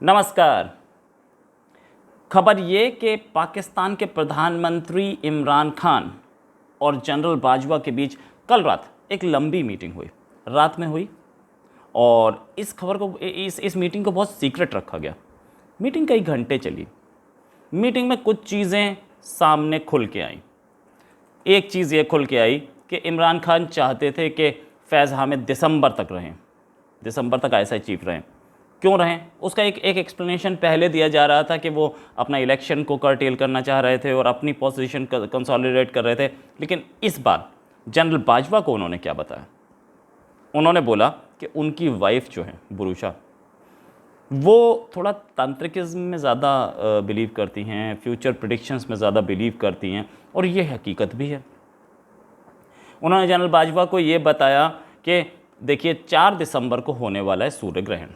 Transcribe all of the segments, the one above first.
नमस्कार। खबर ये कि पाकिस्तान के प्रधानमंत्री इमरान खान और जनरल बाजवा के बीच कल रात एक लंबी मीटिंग हुई, रात में हुई। और इस खबर को इस मीटिंग को बहुत सीक्रेट रखा गया। मीटिंग कई घंटे चली। मीटिंग में कुछ चीज़ें सामने खुल के आईं। एक चीज़ ये खुल के आई कि इमरान खान चाहते थे कि फैज़ हामिद दिसंबर तक रहें, दिसंबर तक ऐसा चीफ रहें। क्यों रहें, उसका एक एक्सप्लेनेशन पहले दिया जा रहा था कि वो अपना इलेक्शन को कर्टेल करना चाह रहे थे और अपनी पोजीशन कंसोलिडेट कर रहे थे। लेकिन इस बार जनरल बाजवा को उन्होंने क्या बताया? उन्होंने बोला कि उनकी वाइफ जो है बुरूशा, वो थोड़ा तांत्रिकिज्म में ज़्यादा बिलीव करती हैं, फ्यूचर प्रेडिक्शंस में ज़्यादा बिलीव करती हैं, और ये हकीकत भी है। उन्होंने जनरल बाजवा को ये बताया कि देखिए 4 दिसंबर को होने वाला है सूर्य ग्रहण,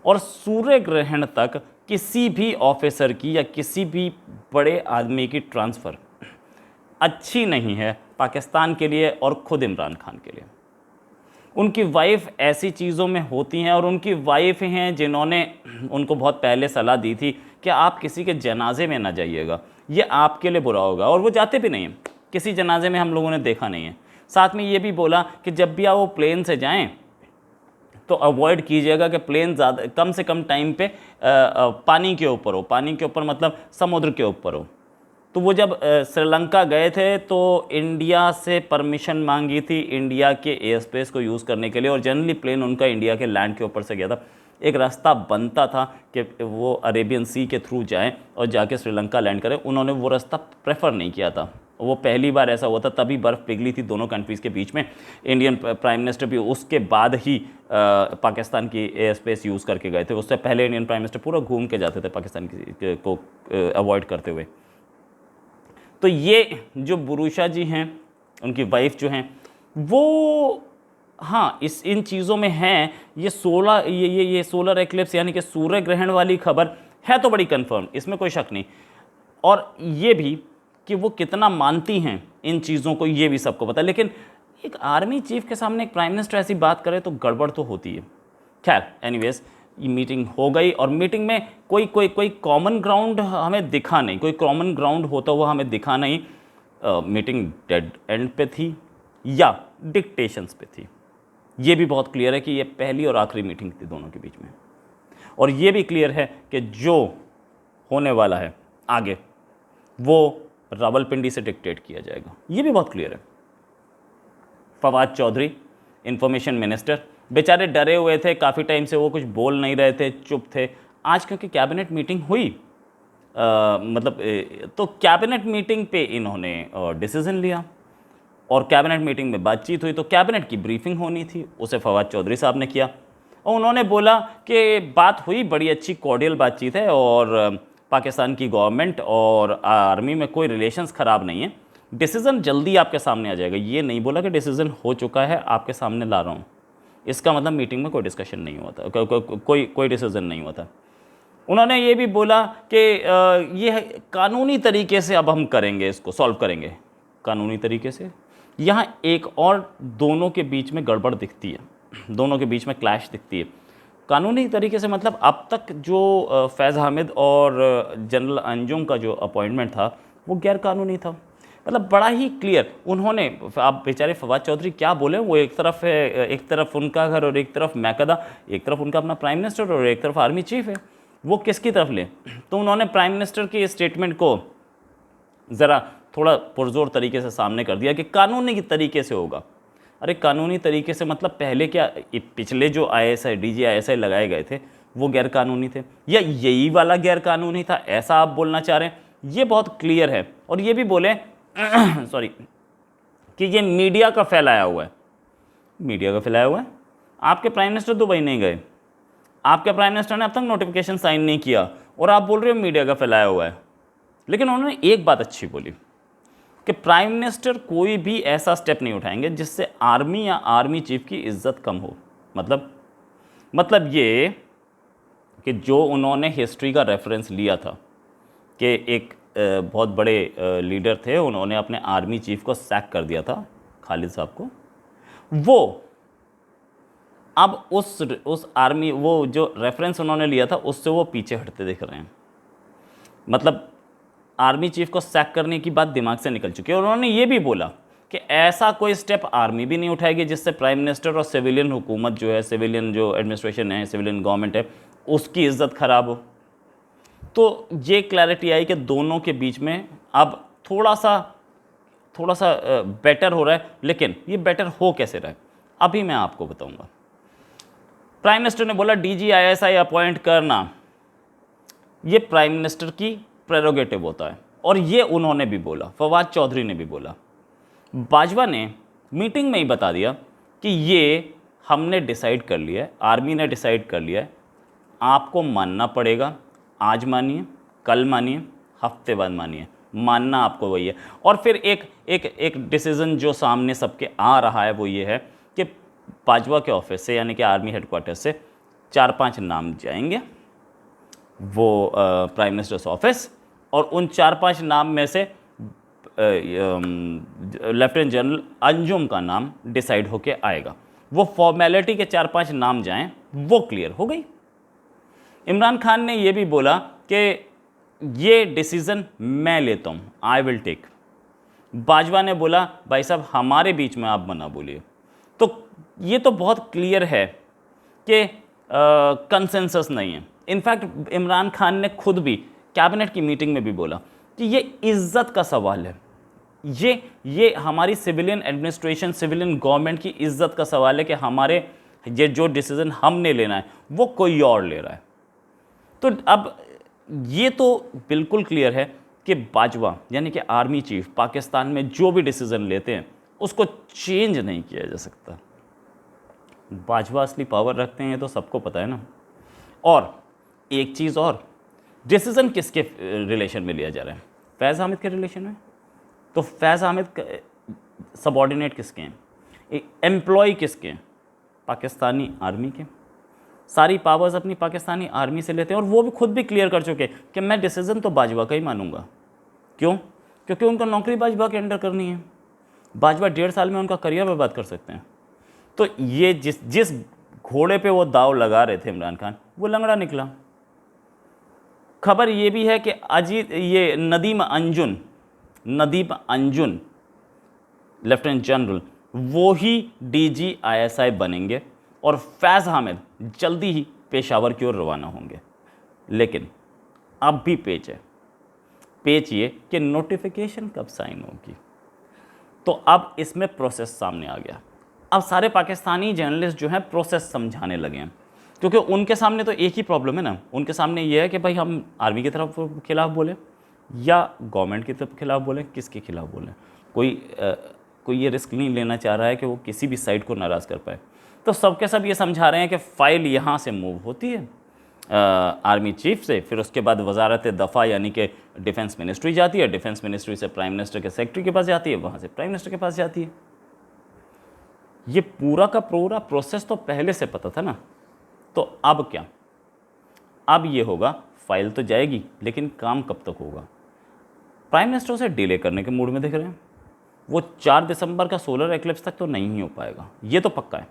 और सूर्य ग्रहण तक किसी भी ऑफिसर की या किसी भी बड़े आदमी की ट्रांसफ़र अच्छी नहीं है पाकिस्तान के लिए और ख़ुद इमरान खान के लिए। उनकी वाइफ ऐसी चीज़ों में होती हैं, और उनकी वाइफ हैं जिन्होंने उनको बहुत पहले सलाह दी थी कि आप किसी के जनाजे में ना जाइएगा, ये आपके लिए बुरा होगा, और वो जाते भी नहीं हैं। किसी जनाजे में हम लोगों ने देखा नहीं है। साथ में ये भी बोला कि जब भी आप वो प्लेन से जाएं तो अवॉइड कीजिएगा कि प्लेन ज़्यादा कम से कम टाइम पे पानी के ऊपर हो। पानी के ऊपर मतलब समुद्र के ऊपर हो। तो वो जब श्रीलंका गए थे तो इंडिया से परमिशन मांगी थी इंडिया के एयर स्पेस को यूज़ करने के लिए, और जनरली प्लेन उनका इंडिया के लैंड के ऊपर से गया था। एक रास्ता बनता था कि वो अरेबियन सी के थ्रू जाएं और जाके श्रीलंका लैंड करें। उन्होंने वो रास्ता प्रेफर नहीं किया था। वो पहली बार ऐसा हुआ था, तभी बर्फ़ पिघली थी दोनों कंट्रीज़ के बीच में। इंडियन प्राइम मिनिस्टर भी उसके बाद ही पाकिस्तान की एयर स्पेस यूज़ करके गए थे। उससे पहले इंडियन प्राइम मिनिस्टर पूरा घूम के जाते थे पाकिस्तान को अवॉइड करते हुए। तो ये जो बुरूशा जी हैं, उनकी वाइफ जो हैं, वो हाँ इन चीज़ों में हैं। ये सोलर एक्लिप्स यानी कि सूर्य ग्रहण वाली खबर है तो बड़ी कंफर्म, इसमें कोई शक नहीं। और ये भी कि वो कितना मानती हैं इन चीज़ों को, ये भी सबको पता है। लेकिन एक आर्मी चीफ के सामने एक प्राइम मिनिस्टर ऐसी बात करे तो गड़बड़ तो होती है। खैर एनीवेज, ये मीटिंग हो गई, और मीटिंग में कोई कॉमन ग्राउंड हमें दिखा नहीं, कोई कॉमन ग्राउंड होता हुआ हमें दिखा नहीं। मीटिंग डेड एंड पे थी या डिक्टेशंस पे थी, ये भी बहुत क्लियर है कि ये पहली और आखिरी मीटिंग थी दोनों के बीच में। और ये भी क्लियर है कि जो होने वाला है आगे वो रावलपिंडी से डिक्टेट किया जाएगा, ये भी बहुत क्लियर है। फवाद चौधरी इंफॉर्मेशन मिनिस्टर बेचारे डरे हुए थे, काफ़ी टाइम से वो कुछ बोल नहीं रहे थे, चुप थे। आज क्योंकि कैबिनेट मीटिंग हुई, तो कैबिनेट मीटिंग पे इन्होंने डिसीजन लिया, और कैबिनेट मीटिंग में बातचीत हुई, तो कैबिनेट की ब्रीफिंग होनी थी, उसे फवाद चौधरी साहब ने किया। और उन्होंने बोला कि बात हुई, बड़ी अच्छी कॉर्डियल बातचीत है, और पाकिस्तान की गवर्नमेंट और आर्मी में कोई रिलेशंस ख़राब नहीं है, डिसीज़न जल्दी आपके सामने आ जाएगा। ये नहीं बोला कि डिसीज़न हो चुका है, आपके सामने ला रहा हूँ। इसका मतलब मीटिंग में कोई डिस्कशन नहीं हुआ था, कोई डिसीज़न नहीं हुआ था। उन्होंने ये भी बोला कि ये कानूनी तरीके से अब हम करेंगे, इसको सॉल्व करेंगे कानूनी तरीके से। यहाँ एक और दोनों के बीच में गड़बड़ दिखती है, दोनों के बीच में क्लैश दिखती है। कानूनी तरीके से मतलब अब तक जो फैज़ हामिद और जनरल अंजुम का जो अपॉइंटमेंट था वो गैर कानूनी था। मतलब बड़ा ही क्लियर उन्होंने, आप बेचारे फवाद चौधरी क्या बोले, वो एक तरफ है, एक तरफ उनका घर और एक तरफ मैकदा, एक तरफ उनका अपना प्राइम मिनिस्टर और एक तरफ आर्मी चीफ है, वो किसकी तरफ ले? तो उन्होंने प्राइम मिनिस्टर के स्टेटमेंट को ज़रा थोड़ा पुरजोर तरीके से सामने कर दिया कि कानूनी तरीके से होगा। अरे कानूनी तरीके से मतलब पहले क्या, पिछले जो ISI DG ISI लगाए गए थे वो गैर कानूनी थे, या यही वाला गैर कानूनी था, ऐसा आप बोलना चाह रहे हैं? ये बहुत क्लियर है। और ये भी बोले सॉरी कि ये मीडिया का फैलाया हुआ है। मीडिया का फैलाया हुआ है? आपके प्राइम मिनिस्टर दुबई नहीं गए, आपके प्राइम मिनिस्टर ने अब तक नोटिफिकेशन साइन नहीं किया, और आप बोल रहे हो मीडिया का फैलाया हुआ है। लेकिन उन्होंने एक बात अच्छी बोली कि प्राइम मिनिस्टर कोई भी ऐसा स्टेप नहीं उठाएंगे जिससे आर्मी या आर्मी चीफ की इज्जत कम हो। मतलब ये कि जो उन्होंने हिस्ट्री का रेफरेंस लिया था कि एक बहुत बड़े लीडर थे, उन्होंने अपने आर्मी चीफ को सैक कर दिया था, खालिद साहब को, वो अब उस आर्मी, वो जो रेफरेंस उन्होंने लिया था उससे वो पीछे हटते दिख रहे हैं। मतलब आर्मी चीफ को सैक करने की बात दिमाग से निकल चुकी है। और उन्होंने ये भी बोला कि ऐसा कोई स्टेप आर्मी भी नहीं उठाएगी जिससे प्राइम मिनिस्टर और सिविलियन हुकूमत जो है, सिविलियन जो एडमिनिस्ट्रेशन है, सिविलियन गवर्नमेंट है, उसकी इज्जत खराब हो। तो ये क्लैरिटी आई कि दोनों के बीच में अब थोड़ा सा बेटर हो रहा है। लेकिन ये बेटर हो कैसे रहा है अभी मैं आपको बताऊंगा। प्राइम मिनिस्टर ने बोला DGISI अपॉइंट करना ये प्राइम मिनिस्टर की प्रेरोगेटिव होता है, और ये उन्होंने भी बोला, फवाद चौधरी ने भी बोला। बाजवा ने मीटिंग में ही बता दिया कि ये हमने डिसाइड कर लिया है, आर्मी ने डिसाइड कर लिया है, आपको मानना पड़ेगा। आज मानिए, कल मानिए, हफ्ते बाद मानिए, मानना आपको वही है। और फिर एक डिसीज़न जो सामने सबके आ रहा है वो ये है कि बाजवा के ऑफिस से, यानी कि आर्मी हेडक्वार्टर से 4-5 नाम जाएंगे वो प्राइम मिनिस्टर्स ऑफिस, और उन 4-5 नाम में से लेफ्टिनेंट जनरल अंजुम का नाम डिसाइड होके आएगा। वो फॉर्मेलिटी के 4-5 नाम जाएं, वो क्लियर हो गई। इमरान खान ने ये भी बोला कि ये डिसीज़न मैं लेता हूँ, आई विल टेक। बाजवा ने बोला भाई साहब हमारे बीच में आप मना बोलिए। तो ये तो बहुत क्लियर है कि कंसेंसस नहीं है। इनफैक्ट इमरान खान ने खुद भी कैबिनेट की मीटिंग में भी बोला कि ये इज्जत का सवाल है, ये हमारी सिविलियन एडमिनिस्ट्रेशन, सिविलियन गवर्नमेंट की इज्जत का सवाल है कि हमारे ये जो डिसीज़न हमने लेना है वो कोई और ले रहा है। तो अब ये तो बिल्कुल क्लियर है कि बाजवा यानी कि आर्मी चीफ पाकिस्तान में जो भी डिसीज़न लेते हैं उसको चेंज नहीं किया जा सकता। बाजवा असली पावर रखते हैं, ये तो सबको पता है ना। और एक चीज़ और, डिसीज़न किसके रिलेशन में लिया जा रहा है? फैज़ हामिद के रिलेशन में। तो फैज़ हामिद सबॉर्डिनेट किसके हैं, एम्प्लॉय किसके हैं? पाकिस्तानी आर्मी के। सारी पावर्स अपनी पाकिस्तानी आर्मी से लेते हैं, और वो भी खुद भी क्लियर कर चुके कि मैं डिसीज़न तो बाजवा का ही मानूंगा। क्यों? क्योंकि उनको नौकरी बाजवा के अंडर करनी है। बाजवा 1.5 साल में उनका करियर बर्बाद कर सकते हैं। तो ये जिस घोड़े पे वो दाव लगा रहे थे इमरान खान, वो लंगड़ा निकला। खबर ये भी है कि अजीत ये नदीम अंजुन लेफ्टिनेंट जनरल वो ही DGISI बनेंगे, और फैज़ हामिद जल्दी ही पेशावर की ओर रवाना होंगे। लेकिन अब भी पेच ये कि नोटिफिकेशन कब साइन होगी। तो अब इसमें प्रोसेस सामने आ गया। अब सारे पाकिस्तानी जर्नलिस्ट जो हैं प्रोसेस समझाने लगे हैं, क्योंकि उनके सामने तो एक ही प्रॉब्लम है ना। उनके सामने ये है कि भाई हम आर्मी की तरफ खिलाफ बोले या गवर्नमेंट की तरफ खिलाफ बोले, किसके खिलाफ बोले। कोई ये रिस्क नहीं लेना चाह रहा है कि वो किसी भी साइड को नाराज़ कर पाए। तो सबके सब ये समझा रहे हैं कि फ़ाइल यहाँ से मूव होती है आर्मी चीफ से, फिर उसके बाद वजारत दफ़ा यानी कि डिफेंस मिनिस्ट्री जाती है, डिफेंस मिनिस्ट्री से प्राइम मिनिस्टर के सेक्रेटरी के पास जाती है, वहाँ से प्राइम मिनिस्टर के पास जाती है। ये पूरा का पूरा प्रोसेस तो पहले से पता था ना। तो अब क्या? अब ये होगा, फाइल तो जाएगी लेकिन काम कब तक होगा? प्राइम मिनिस्टर उसे डिले करने के मूड में दिख रहे हैं। वो 4 दिसंबर का सोलर एक्लिप्स तक तो नहीं हो पाएगा, ये तो पक्का है,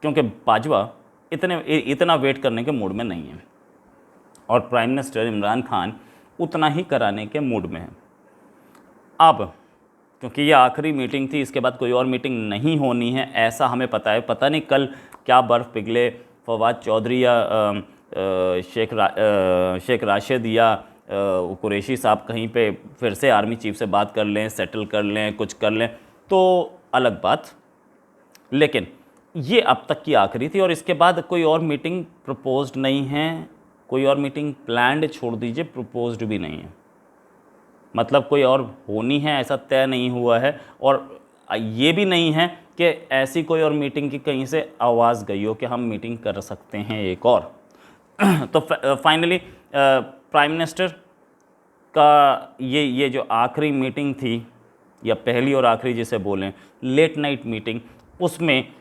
क्योंकि बाजवा इतना वेट करने के मूड में नहीं है, और प्राइम मिनिस्टर इमरान खान उतना ही कराने के मूड में है। अब क्योंकि ये आखिरी मीटिंग थी, इसके बाद कोई और मीटिंग नहीं होनी है ऐसा हमें पता है। पता नहीं कल क्या बर्फ़ पिघले, फवाद चौधरी या शेख राशिद या कुरैशी साहब कहीं पे फिर से आर्मी चीफ से बात कर लें, सेटल कर लें, कुछ कर लें तो अलग बात। लेकिन ये अब तक की आखिरी थी, और इसके बाद कोई और मीटिंग प्रपोज्ड नहीं है, कोई और मीटिंग प्लान्ड छोड़ दीजिए, प्रपोज्ड भी नहीं है। मतलब कोई और होनी है ऐसा तय नहीं हुआ है, और ये भी नहीं है कि ऐसी कोई और मीटिंग की कहीं से आवाज़ गई हो कि हम मीटिंग कर सकते हैं एक और। तो फाइनली प्राइम मिनिस्टर का ये जो आखिरी मीटिंग थी, या पहली और आखिरी जिसे बोलें, लेट नाइट मीटिंग, उसमें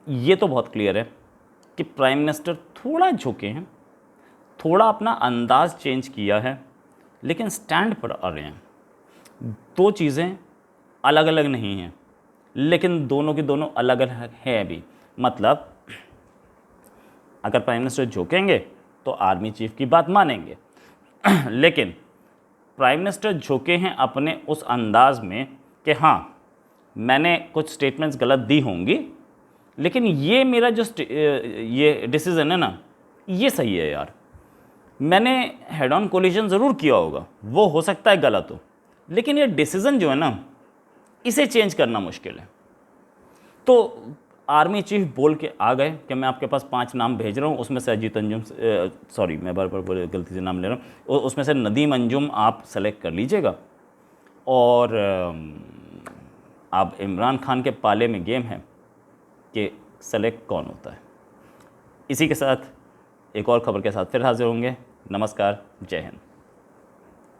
ये तो बहुत क्लियर है कि प्राइम मिनिस्टर थोड़ा झुके हैं, थोड़ा अपना अंदाज़ चेंज किया है, लेकिन स्टैंड पर आ रहे हैं। दो चीज़ें अलग अलग नहीं हैं, लेकिन दोनों की दोनों अलग अलग हैं भी। मतलब अगर प्राइम मिनिस्टर झुकेंगे तो आर्मी चीफ की बात मानेंगे लेकिन प्राइम मिनिस्टर झुके हैं अपने उस अंदाज में कि हाँ मैंने कुछ स्टेटमेंट्स गलत दी होंगी, लेकिन ये मेरा जो ये डिसीज़न है ना ये सही है यार। मैंने हेड ऑन कोलिजन ज़रूर किया होगा, वो हो सकता है गलत हो, लेकिन ये डिसीज़न जो है ना इसे चेंज करना मुश्किल है। तो आर्मी चीफ बोल के आ गए कि मैं आपके पास 5 नाम भेज रहा हूँ, उसमें से अजीत अंजुम, सॉरी मैं बार बार गलती से नाम ले रहा हूँ, उसमें से नदीम अंजुम आप सेलेक्ट कर लीजिएगा और अब इमरान खान के पाले में गेम है कि सेलेक्ट कौन होता है। इसी के साथ एक और खबर के साथ फिर हाजिर होंगे। नमस्कार, जय हिंद।